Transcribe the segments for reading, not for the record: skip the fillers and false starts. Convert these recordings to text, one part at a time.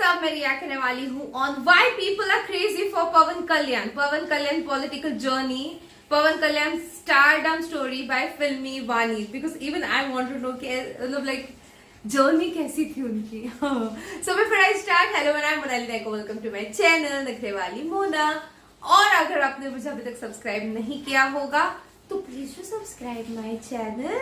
सब मैं रिएक्ट करने वाली हूँ on why people are crazy for Pawan Kalyan political journey, Pawan Kalyan stardom story by filmy Vani, because even I want to know कि मतलब लाइक जर्नी कैसी थी उनकी। So before I start, hello I am Monali Nayak, welcome to my channel Nakhre Wali Mona. और अगर आपने मुझे अभी तक सब्सक्राइब नहीं किया होगा तो please subscribe my channel.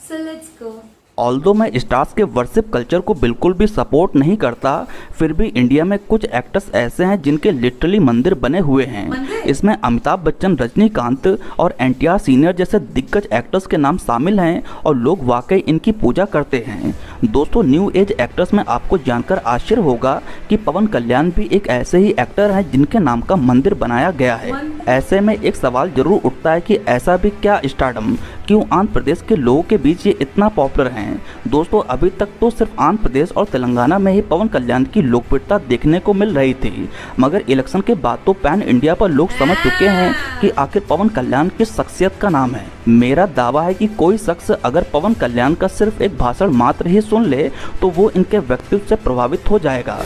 So let's go. Although मैं स्टार्स के वर्शिप कल्चर को बिल्कुल भी सपोर्ट नहीं करता, फिर भी इंडिया में कुछ एक्टर्स ऐसे हैं जिनके लिटरली मंदिर बने हुए हैं। इसमें अमिताभ बच्चन, रजनीकांत और एनटीआर सीनियर जैसे दिग्गज एक्टर्स के नाम शामिल हैं और लोग वाकई इनकी पूजा करते हैं। दोस्तों, न्यू एज एक्टर्स में आपको जानकर आश्चर्य होगा कि पवन कल्याण भी एक ऐसे ही एक्टर हैं जिनके नाम का मंदिर बनाया गया है। ऐसे में एक सवाल जरूर उठता है कि ऐसा भी क्या स्टारडम, क्यों आंध्र प्रदेश के लोगों के बीच ये इतना पॉपुलर है। दोस्तों, अभी तक तो सिर्फ आंध्र प्रदेश और तेलंगाना में ही पवन कल्याण की लोकप्रियता देखने को मिल रही थी, मगर इलेक्शन के बाद तो पैन इंडिया पर लोग समझ चुके हैं कि आखिर पवन कल्याण किस शख्सियत का नाम है। मेरा दावा है कि कोई शख्स अगर पवन कल्याण का सिर्फ एक भाषण मात्र ही सुन ले तो वो इनके व्यक्तित्व से प्रभावित हो जाएगा।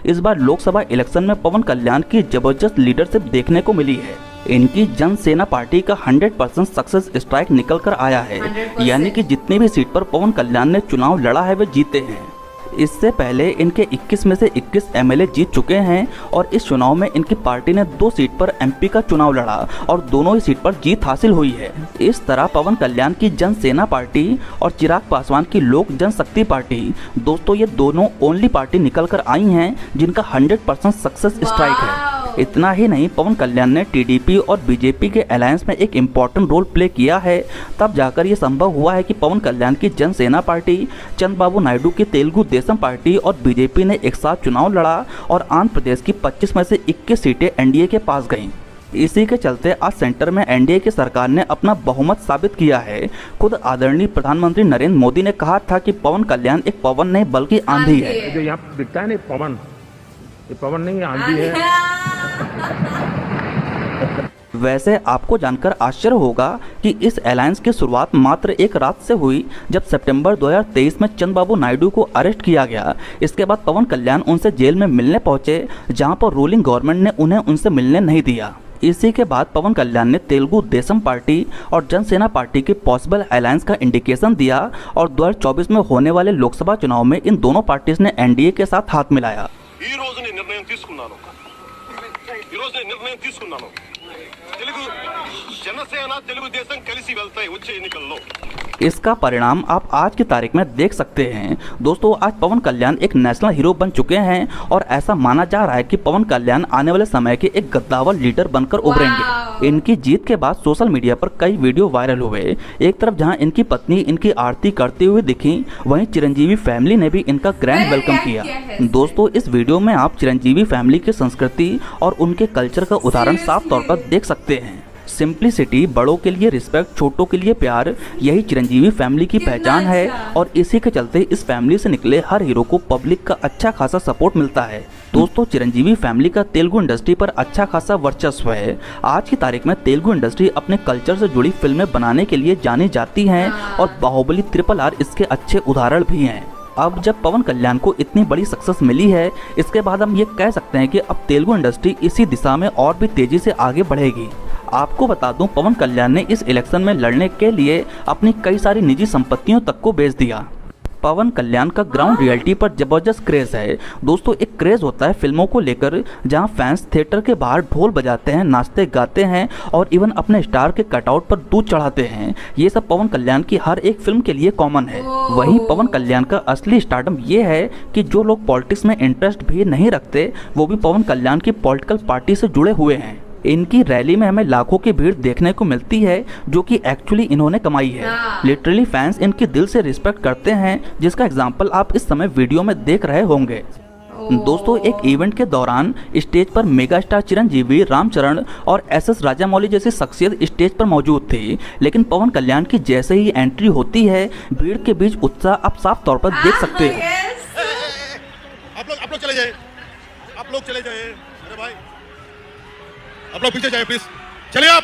इस बार लोकसभा इलेक्शन में पवन कल्याण की जबरदस्त लीडरशिप देखने को मिली है। इनकी जन सेना पार्टी का 100% सक्सेस स्ट्राइक निकल कर आया है, यानी कि जितनी भी सीट पर पवन कल्याण ने चुनाव लड़ा है वे जीते हैं। इससे पहले इनके 21 में से 21 एमएलए जीत चुके हैं और इस चुनाव में इनकी पार्टी ने 2 सीट पर एमपी का चुनाव लड़ा और दोनों ही सीट पर जीत हासिल हुई है। इस तरह पवन कल्याण की जन सेना पार्टी और चिराग पासवान की लोक जनशक्ति पार्टी, दोस्तों ये दोनों ओनली पार्टी निकल कर आई हैं जिनका 100% सक्सेस स्ट्राइक है। इतना ही नहीं, पवन कल्याण ने टीडीपी और बीजेपी के अलायंस में एक इम्पॉर्टेंट रोल प्ले किया है, तब जाकर ये संभव हुआ है कि पवन कल्याण की जन सेना पार्टी, चंद्रबाबू नायडू की तेलुगु देशम पार्टी और बीजेपी ने एक साथ चुनाव लड़ा और आंध्र प्रदेश की 25 में से 21 सीटें एनडीए के पास गईं। इसी के चलते आज सेंटर में एनडीए की सरकार ने अपना बहुमत साबित किया है। खुद आदरणीय प्रधानमंत्री नरेंद्र मोदी ने कहा था कि पवन कल्याण एक पवन नहीं बल्कि आंधी है। जो यहाँ दिखता है ना पवन, ये पवन नहीं आंधी है। वैसे आपको जानकर आश्चर्य होगा कि इस अलायंस की शुरुआत मात्र एक रात से हुई जब सितंबर 2023 में चंद्रबाबू नायडू को अरेस्ट किया गया। इसके बाद पवन कल्याण उनसे जेल में मिलने पहुंचे, जहां पर रूलिंग गवर्नमेंट ने उन्हें उनसे मिलने नहीं दिया। इसी के बाद पवन कल्याण ने तेलुगु देशम पार्टी और जनसेना पार्टी के पॉसिबल अलायंस का इंडिकेशन दिया और 2024 में होने वाले लोकसभा चुनाव में इन दोनों पार्टीज ने एनडीए के साथ हाथ मिलाया। इसका परिणाम आप आज की तारीख में देख सकते हैं। दोस्तों, आज पवन कल्याण एक नेशनल हीरो बन चुके हैं और ऐसा माना जा रहा है कि पवन कल्याण आने वाले समय के एक गद्दावर लीडर बनकर उभरेंगे। इनकी जीत के बाद सोशल मीडिया पर कई वीडियो वायरल हुए। एक तरफ जहां इनकी पत्नी इनकी आरती करते हुए दिखी, वहीं चिरंजीवी फैमिली ने भी इनका ग्रैंड वेलकम किया। दोस्तों, इस वीडियो में आप चिरंजीवी फैमिली की संस्कृति और उनके कल्चर का उदाहरण साफ तौर पर देख सकते हैं। सिंप्लिसिटी, बड़ों के लिए रिस्पेक्ट, छोटों के लिए प्यार, यही चिरंजीवी फैमिली की पहचान है और इसी के चलते इस फैमिली से निकले हर हीरो को पब्लिक का अच्छा खासा सपोर्ट मिलता है। दोस्तों, चिरंजीवी फैमिली का तेलुगु इंडस्ट्री पर अच्छा खासा वर्चस्व है। आज की तारीख में तेलुगु इंडस्ट्री अपने कल्चर से जुड़ी फिल्में बनाने के लिए जानी जाती हैं और बाहुबली RRR इसके अच्छे उदाहरण भी हैं। अब जब पवन कल्याण को इतनी बड़ी सक्सेस मिली है, इसके बाद हम ये कह सकते हैं कि अब तेलुगु इंडस्ट्री इसी दिशा में और भी तेजी से आगे बढ़ेगी। आपको बता दूं, पवन कल्याण ने इस इलेक्शन में लड़ने के लिए अपनी कई सारी निजी संपत्तियों तक को बेच दिया। पवन कल्याण का ग्राउंड रियलिटी पर जबरदस्त क्रेज है। दोस्तों, एक क्रेज होता है फिल्मों को लेकर, जहां फैंस थिएटर के बाहर ढोल बजाते हैं, नाचते गाते हैं और इवन अपने स्टार के कटआउट पर दूध चढ़ाते हैं। ये सब पवन कल्याण की हर एक फिल्म के लिए कॉमन है। वहीं पवन कल्याण का असली स्टारडम ये है कि जो लोग पॉलिटिक्स में इंटरेस्ट भी नहीं रखते, वो भी पवन कल्याण की पॉलिटिकल पार्टी से जुड़े हुए हैं। इनकी रैली में हमें लाखों की भीड़ देखने को मिलती है, जो कि एक्चुअली इन्होंने कमाई है। लिटरली फैंस इनकी दिल से रिस्पेक्ट करते हैं, जिसका एग्जांपल आप इस समय वीडियो में देख रहे होंगे। दोस्तों, एक इवेंट के दौरान स्टेज पर मेगा स्टार चिरंजीवी, रामचरण और एसएस राजामौली जैसी शख्सियत स्टेज पर मौजूद थी, लेकिन पवन कल्याण की जैसे ही एंट्री होती है, भीड़ के बीच उत्साह आप साफ तौर पर देख सकते हैं। आप लोग चले जाए, अरे भाई आप लोग पीछे जाए प्लीज। चलिए आप।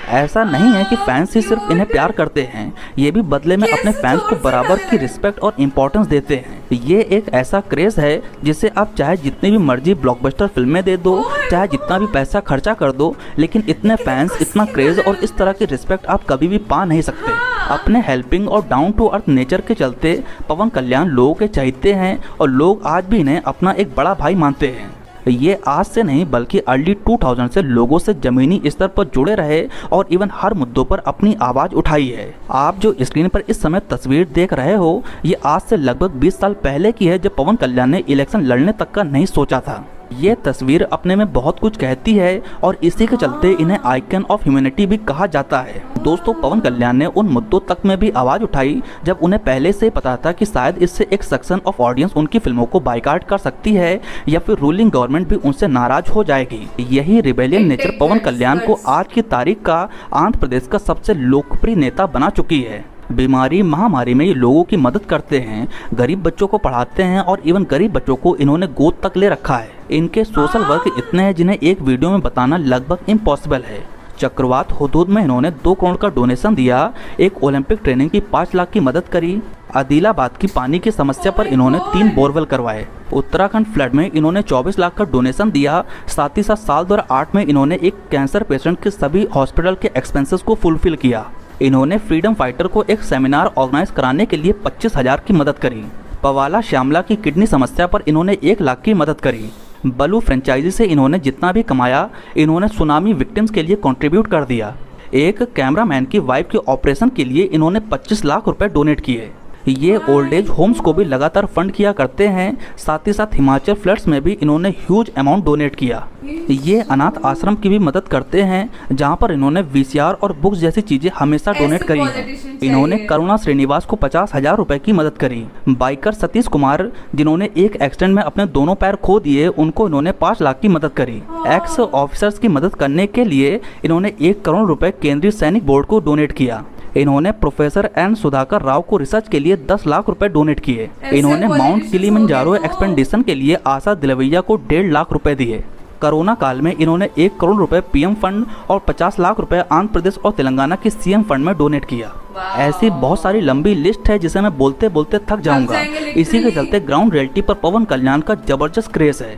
ऐसा नहीं है कि फैंस ही सिर्फ इन्हें प्यार करते हैं, ये भी बदले में अपने फैंस को बराबर की रिस्पेक्ट और इम्पोर्टेंस देते हैं। ये एक ऐसा क्रेज है जिसे आप चाहे जितनी भी मर्जी ब्लॉकबस्टर फिल्में दे दो, चाहे जितना भी पैसा खर्चा कर दो, लेकिन इतने फैंस, इतना क्रेज और इस तरह की रिस्पेक्ट आप कभी भी पा नहीं सकते। अपने हेल्पिंग और डाउन टू अर्थ नेचर के चलते पवन कल्याण लोगों के चाहते हैं और लोग आज भी इन्हें अपना एक बड़ा भाई मानते हैं। ये आज से नहीं बल्कि अर्ली 2000 से लोगों से जमीनी स्तर पर जुड़े रहे और इवन हर मुद्दों पर अपनी आवाज उठाई है। आप जो स्क्रीन पर इस समय तस्वीर देख रहे हो, ये आज से लगभग 20 साल पहले की है, जब पवन कल्याण ने इलेक्शन लड़ने तक का नहीं सोचा था। ये तस्वीर अपने में बहुत कुछ कहती है और इसी के चलते इन्हें आइकन ऑफ ह्यूमैनिटी भी कहा जाता है। दोस्तों, पवन कल्याण ने उन मुद्दों तक में भी आवाज उठाई जब उन्हें पहले से पता था कि शायद इससे एक सेक्शन ऑफ ऑडियंस उनकी फिल्मों को बाइकाट कर सकती है या फिर रूलिंग गवर्नमेंट भी उनसे नाराज हो जाएगी। यही रिबेलियन नेचर पवन कल्याण को आज की तारीख का आंध्र प्रदेश का सबसे लोकप्रिय नेता बना चुकी है। बीमारी महामारी में ये लोगों की मदद करते हैं, गरीब बच्चों को पढ़ाते हैं और इवन गरीब बच्चों को इन्होंने गोद तक ले रखा है। इनके सोशल वर्क इतने हैं जिन्हें एक वीडियो में बताना लगभग इम्पॉसिबल है। चक्रवात हुदूद में इन्होंने 2 करोड़ का डोनेशन दिया, एक ओलंपिक ट्रेनिंग की 5 लाख की मदद करी, आदिलाबाद की पानी की समस्या पर इन्होंने 3 बोरवेल करवाए, उत्तराखंड फ्लड में इन्होंने 24 लाख का डोनेशन दिया। साथ ही साथ साल 2008 में इन्होंने एक कैंसर पेशेंट के सभी हॉस्पिटल के एक्सपेंसेस को फुलफिल किया। इन्होंने फ्रीडम फाइटर को एक सेमिनार ऑर्गेनाइज कराने के लिए 25,000 की मदद करी। पवाला श्यामला की किडनी समस्या पर इन्होंने 1 लाख की मदद करी। बलू फ्रेंचाइजी से इन्होंने जितना भी कमाया, इन्होंने सुनामी विक्टिम्स के लिए कंट्रीब्यूट कर दिया। एक कैमरामैन की वाइफ के ऑपरेशन के लिए इन्होंने 25 लाख रुपए डोनेट किए। ये ओल्ड एज होम्स को भी लगातार फंड किया करते हैं। साथ ही साथ हिमाचल फ्लड्स में भी इन्होंने ह्यूज अमाउंट डोनेट किया। ये अनाथ आश्रम की भी मदद करते हैं, जहां पर इन्होंने वीसीआर और बुक्स जैसी चीजें हमेशा डोनेट करी हैं। इन्होंने करुणा श्रीनिवास को 50,000 रुपए की मदद करी। बाइकर सतीश कुमार, जिन्होंने एक एक्सीडेंट में अपने दोनों पैर खो दिए, उनको इन्होंने 5 लाख की मदद करी। एक्स ऑफिसर्स की मदद करने के लिए इन्होंने 1 करोड़ रुपए केंद्रीय सैनिक बोर्ड को डोनेट किया। इन्होंने प्रोफेसर एन सुधाकर राव को रिसर्च के लिए 10 लाख रुपए डोनेट किए। इन्होंने माउंट किलिमंजारो एक्सपेंडिशन के लिए आशा दिलवैया को 1.5 लाख रुपए दिए। कोरोना काल में इन्होंने 1 करोड़ रुपए पीएम फंड और 50 लाख रुपए आंध्र प्रदेश और तेलंगाना के सीएम फंड में डोनेट किया। ऐसी बहुत सारी लंबी लिस्ट है जिसे मैं बोलते बोलते थक जाऊंगा। इसी के चलते ग्राउंड रियलिटी पर पवन कल्याण का जबरदस्त क्रेज है।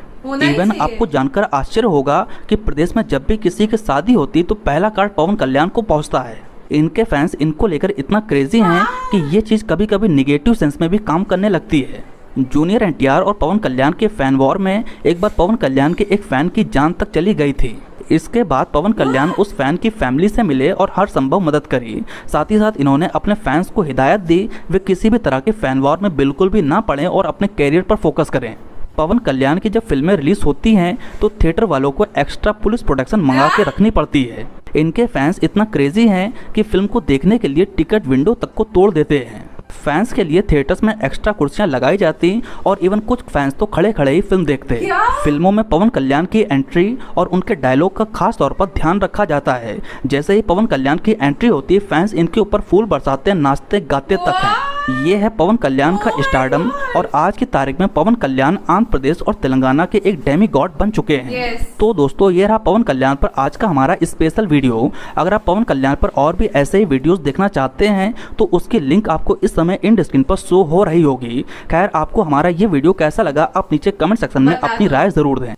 इवन आपको जानकर आश्चर्य होगा कि प्रदेश में जब भी किसी की शादी होती तो पहला कार्ड पवन कल्याण को पहुँचता है। इनके फैंस इनको लेकर इतना क्रेजी हैं कि ये चीज़ कभी कभी निगेटिव सेंस में भी काम करने लगती है। जूनियर एनटीआर और पवन कल्याण के फैन वॉर में एक बार पवन कल्याण के एक फैन की जान तक चली गई थी। इसके बाद पवन कल्याण उस फैन की फैमिली से मिले और हर संभव मदद करी। साथ ही साथ इन्होंने अपने फैंस को हिदायत दी वे किसी भी तरह के फैन वॉर में बिल्कुल भी ना पड़ें और अपने कैरियर पर फोकस करें। पवन कल्याण की जब फिल्में रिलीज होती हैं तो थिएटर वालों को एक्स्ट्रा पुलिस प्रोटेक्शन मंगा के रखनी पड़ती है। इनके फैंस इतना क्रेजी हैं कि फिल्म को देखने के लिए टिकट विंडो तक को तोड़ देते हैं। फैंस के लिए थिएटर्स में एक्स्ट्रा कुर्सियां लगाई जाती और इवन कुछ फैंस तो खड़े खड़े ही फिल्म देखते हैं। फिल्मों में पवन कल्याण की एंट्री और उनके डायलॉग का खास तौर पर ध्यान रखा जाता है। जैसे ही पवन कल्याण की एंट्री होती है, फैंस इनके ऊपर फूल बरसाते, नाचते गाते तक हैं। ये है पवन कल्याण का स्टारडम और आज की तारीख में पवन कल्याण आंध्र प्रदेश और तेलंगाना के एक डेमी गॉड बन चुके हैं। तो दोस्तों, ये रहा पवन कल्याण पर आज का हमारा स्पेशल वीडियो। अगर आप पवन कल्याण पर और भी ऐसे ही वीडियोस देखना चाहते हैं तो उसकी लिंक आपको इस समय एंड स्क्रीन पर शो हो रही होगी। खैर, आपको हमारा ये वीडियो कैसा लगा आप नीचे कमेंट सेक्शन में अपनी राय जरूर दें।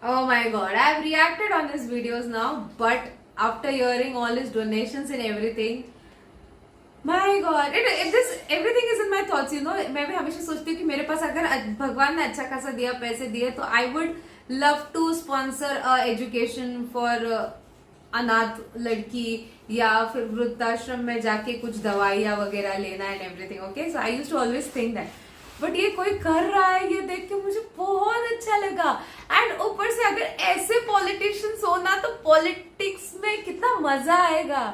Oh my god, I have reacted on his videos now, but after hearing all his donations and everything, my god, this everything is in my thoughts, you know. मैं भी हमेशा सोचती हूँ कि मेरे पास अगर भगवान ने अच्छा खासा दिया, पैसे दिए, तो I would love to sponsor education for अनाथ लड़की या फिर वृद्धाश्रम में जाके कुछ दवाइयाँ वगैरह लेना and everything. Okay, so I used to always think that, but ये कोई कर रहा है, ये देख के मुझे बहुत अच्छा लगा। एंड ऊपर से अगर ऐसे पॉलिटिशियंस हो ना तो पॉलिटिक्स में कितना मजा आएगा।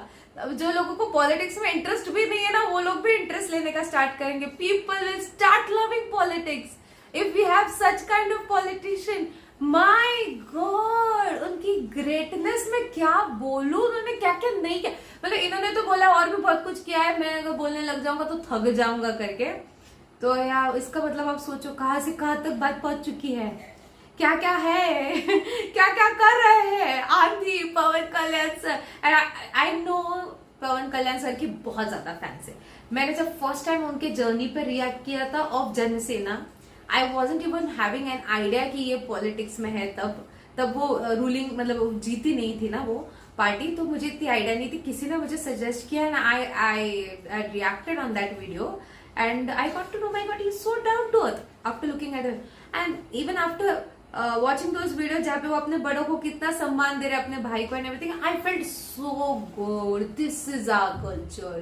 जो लोगों को पॉलिटिक्स में इंटरेस्ट भी नहीं है ना, वो लोग भी इंटरेस्ट लेने का स्टार्ट करेंगे। People will start loving politics if we have such kind of politician. My god, उनकी ग्रेटनेस में क्या बोलूं, उन्होंने क्या क्या नहीं किया। मतलब इन्होंने तो बोला और भी बहुत कुछ किया है, मैं अगर बोलने लग जाऊंगा तो थक जाऊंगा करके। तो यार इसका मतलब आप सोचो कहाँ से कहाँ तक बात पहुंच चुकी है, क्या क्या है क्या क्या कर रहे हैं आंधी Pawan Kalyan sir. And I know Pawan Kalyan sir की बहुत ज्यादा फैंस है। मैंने जब फर्स्ट टाइम उनके जर्नी पे रिएक्ट किया था of Janasena, I wasn't even having an idea कि ये पॉलिटिक्स में है। तब वो रूलिंग मतलब जीती नहीं थी ना वो पार्टी, तो मुझे इतनी आइडिया नहीं थी। किसी ने मुझे सजेस्ट किया and I reacted on that video and I got to know, my God, he's so down to earth after looking at it. And even after watching those videos जहाँ पे वो अपने बड़ों को कितना सम्मान दे रहे हैं, अपने भाई को and everything, I felt so good. This is our culture.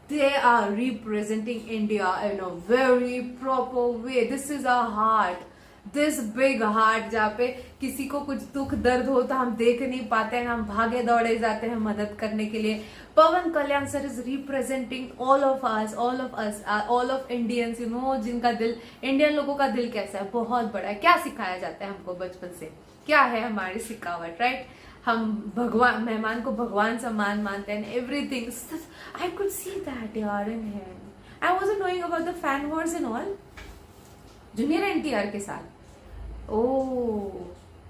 They are representing India in a very proper way. This is our heart. This big heart, जहाँ पे किसी को कुछ दुख दर्द हो तो हम देख नहीं पाते हैं, हम भागे दौड़े जाते हैं मदद करने के लिए। Pawan Kalyan sir is representing all of us, all of Indians, you know, जिनका दिल, इंडियन लोगों का दिल कैसा है, बहुत बड़ा है। क्या सिखाया जाता है हमको बचपन से, क्या है हमारी सिखावट, राइट? हम भगवान, मेहमान को भगवान सम्मान मानते हैं, everything. I could see that यार in him. I wasn't knowing about the fan wars and all junior NTR के साथ। ओ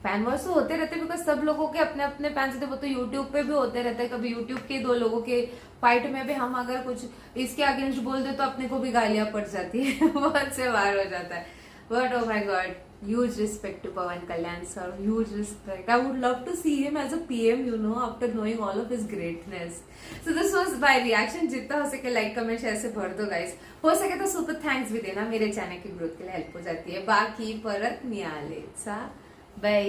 फैन वॉर्स तो होते रहते बिकॉज सब लोगों के अपने अपने फैंस होते, वो तो यूट्यूब पे भी होते रहते हैं। कभी यूट्यूब के दो लोगों के फाइट में भी हम अगर कुछ इसके अगेंस्ट बोल दे तो अपने को भी गालियां पड़ जाती है बहुत से बार हो जाता है। But oh my God, huge respect to Pawan Kalyan sir, huge respect. I would love to see him as a PM, you know, after knowing all of his greatness. So this was my reaction. जितना हो सके like comment share से भर दो guys, हो सके तो super thanks भी देना, मेरे चैनल की ग्रोथ के लिए हेल्प हो जाती है। बाकी परत नियालेचा बाय।